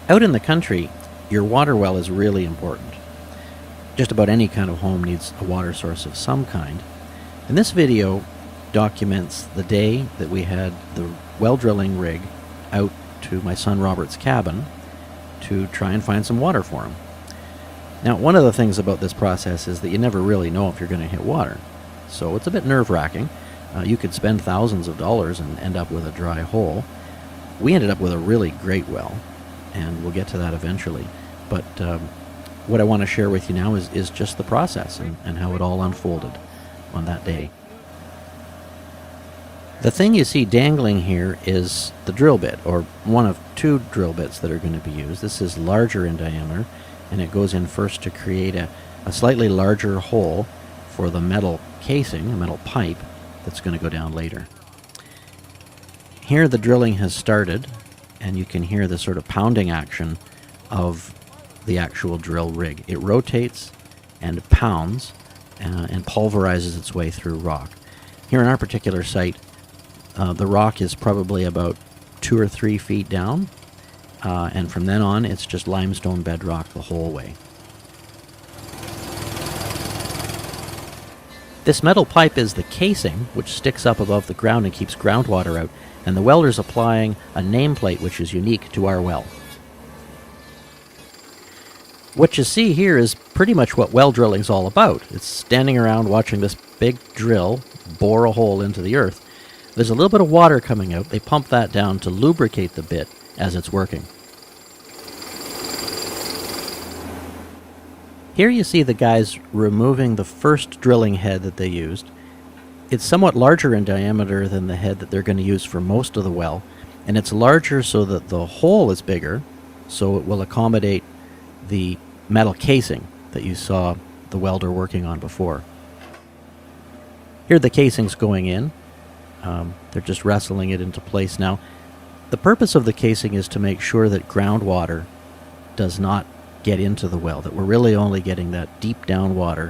Out in the country, your water well is really important. Just about any kind of home needs a water source of some kind. And this video documents the day that we had the well drilling rig out to my son Robert's cabin to try and find some water for him. Now, one of the things about this process is that you never really know if you're going to hit water. So it's a bit nerve-wracking. You could spend thousands of dollars and end up with a dry hole. We ended up with a really great well, and we'll get to that eventually. But what I want to share with you now is just the process and how it all unfolded on that day. The thing you see dangling here is the drill bit, or one of two drill bits that are going to be used. This is larger in diameter, and it goes in first to create a slightly larger hole for the metal casing, a metal pipe, that's going to go down later. Here the drilling has started, and you can hear the sort of pounding action of the actual drill rig. It rotates and pounds and pulverizes its way through rock. Here in our particular site, the rock is probably about 2 or 3 feet down, and from then on it's just limestone bedrock the whole way. This metal pipe is the casing, which sticks up above the ground and keeps groundwater out, and the welder's applying a nameplate which is unique to our well. What you see here is pretty much what well drilling's all about. It's standing around watching this big drill bore a hole into the earth. There's a little bit of water coming out. They pump that down to lubricate the bit as it's working. Here you see the guys removing the first drilling head that they used. It's somewhat larger in diameter than the head that they're going to use for most of the well, and it's larger so that the hole is bigger, so it will accommodate the metal casing that you saw the welder working on before. Here the casing's going in. They're just wrestling it into place now. The purpose of the casing is to make sure that groundwater does not get into the well, that we're really only getting that deep down water,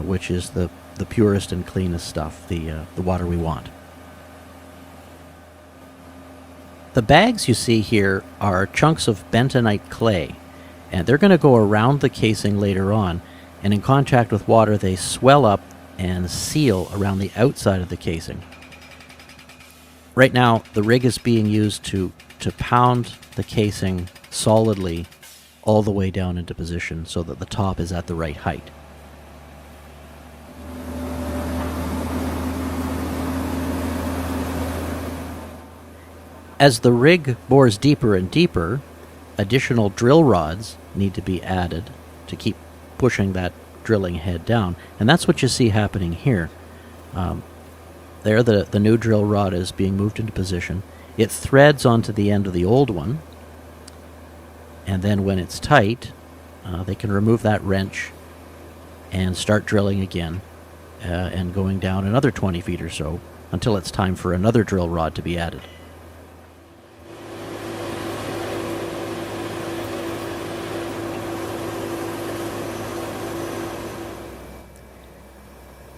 which is the purest and cleanest stuff, the water we want. The bags you see here are chunks of bentonite clay, and they're going to go around the casing later on, and in contact with water they swell up and seal around the outside of the casing. Right now the rig is being used to pound the casing solidly all the way down into position so that the top is at the right height. As the rig bores deeper and deeper, additional drill rods need to be added to keep pushing that drilling head down, and that's what you see happening here. There the new drill rod is being moved into position. It threads onto the end of the old one, and then when it's tight, they can remove that wrench and start drilling again, and going down another 20 feet or so until it's time for another drill rod to be added.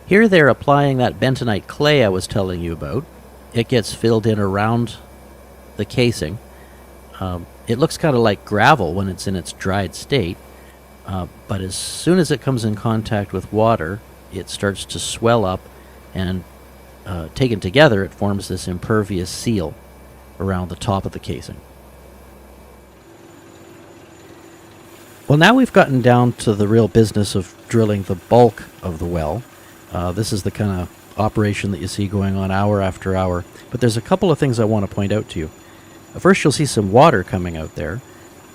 Here they're applying that bentonite clay I was telling you about. It gets filled in around the casing. It looks kind of like gravel when it's in its dried state, but as soon as it comes in contact with water, it starts to swell up, and taken together it forms this impervious seal around the top of the casing. Well, now we've gotten down to the real business of drilling the bulk of the well. This is the kind of operation that you see going on hour after hour, but there's a couple of things I want to point out to you. First, you'll see some water coming out there.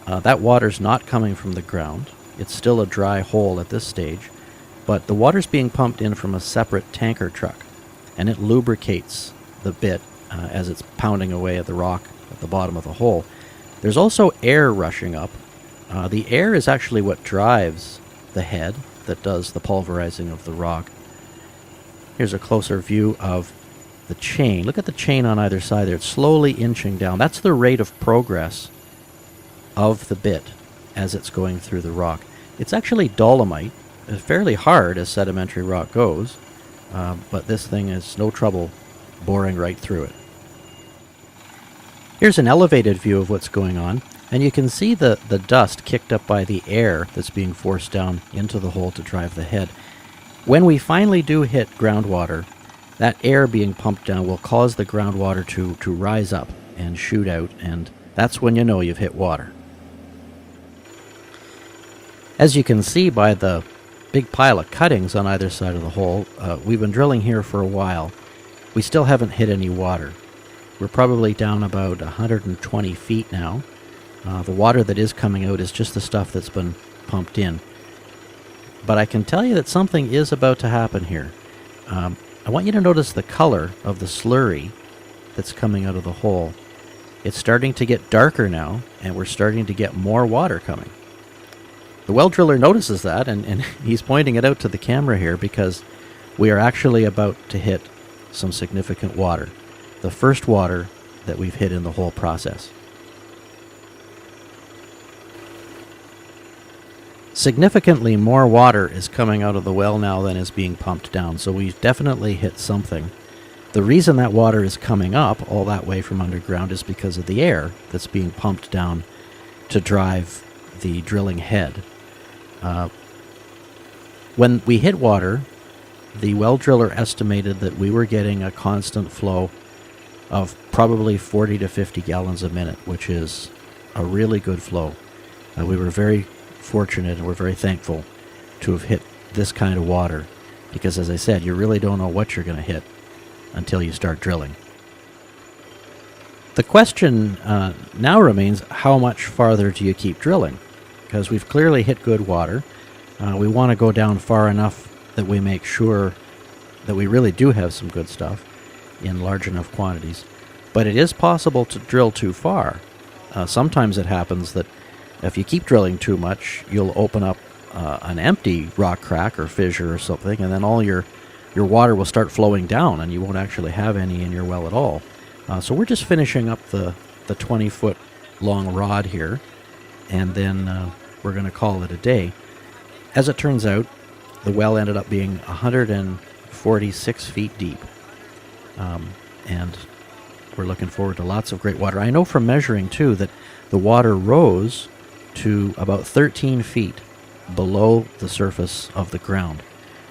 That water's not coming from the ground. It's still a dry hole at this stage, but the water's being pumped in from a separate tanker truck, and it lubricates the bit as it's pounding away at the rock at the bottom of the hole. There's also air rushing up. The air is actually what drives the head that does the pulverizing of the rock. Here's a closer view of the chain. Look at the chain on either side there. It's slowly inching down. That's the rate of progress of the bit as it's going through the rock. It's actually dolomite. It's fairly hard as sedimentary rock goes, but this thing is no trouble boring right through it. Here's an elevated view of what's going on. And you can see the dust kicked up by the air that's being forced down into the hole to drive the head. When we finally do hit groundwater, that air being pumped down will cause the groundwater to rise up and shoot out, and that's when you know you've hit water. As you can see by the big pile of cuttings on either side of the hole, we've been drilling here for a while. We still haven't hit any water. We're probably down about 120 feet now. The water that is coming out is just the stuff that's been pumped in. But I can tell you that something is about to happen here. I want you to notice the color of the slurry that's coming out of the hole. It's starting to get darker now, and we're starting to get more water coming. The well driller notices that, and he's pointing it out to the camera here because we are actually about to hit some significant water. The first water that we've hit in the whole process. Significantly more water is coming out of the well now than is being pumped down, so we've definitely hit something. The reason that water is coming up all that way from underground is because of the air that's being pumped down to drive the drilling head. When we hit water, the well driller estimated that we were getting a constant flow of probably 40 to 50 gallons a minute, which is a really good flow. We were very fortunate and we're very thankful to have hit this kind of water because, as I said, you really don't know what you're going to hit until you start drilling. The question now remains, how much farther do you keep drilling? Because we've clearly hit good water. We want to go down far enough that we make sure that we really do have some good stuff in large enough quantities. But it is possible to drill too far. Sometimes it happens that if you keep drilling too much, you'll open up an empty rock crack or fissure or something, and then all your water will start flowing down, and you won't actually have any in your well at all. So we're just finishing up the 20-foot long rod here, and then we're going to call it a day. As it turns out, the well ended up being 146 feet deep, and we're looking forward to lots of great water. I know from measuring, too, that the water rose to about 13 feet below the surface of the ground,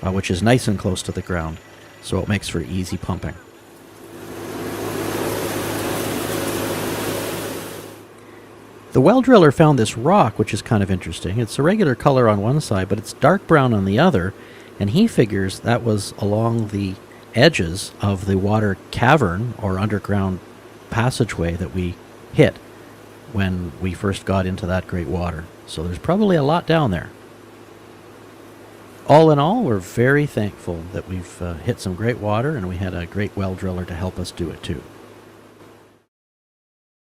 which is nice and close to the ground, so it makes for easy pumping. The well driller found this rock, which is kind of interesting. It's a regular color on one side, but it's dark brown on the other, and he figures that was along the edges of the water cavern or underground passageway that we hit when we first got into that great water. So there's probably a lot down there. All in all, we're very thankful that we've hit some great water, and we had a great well driller to help us do it too.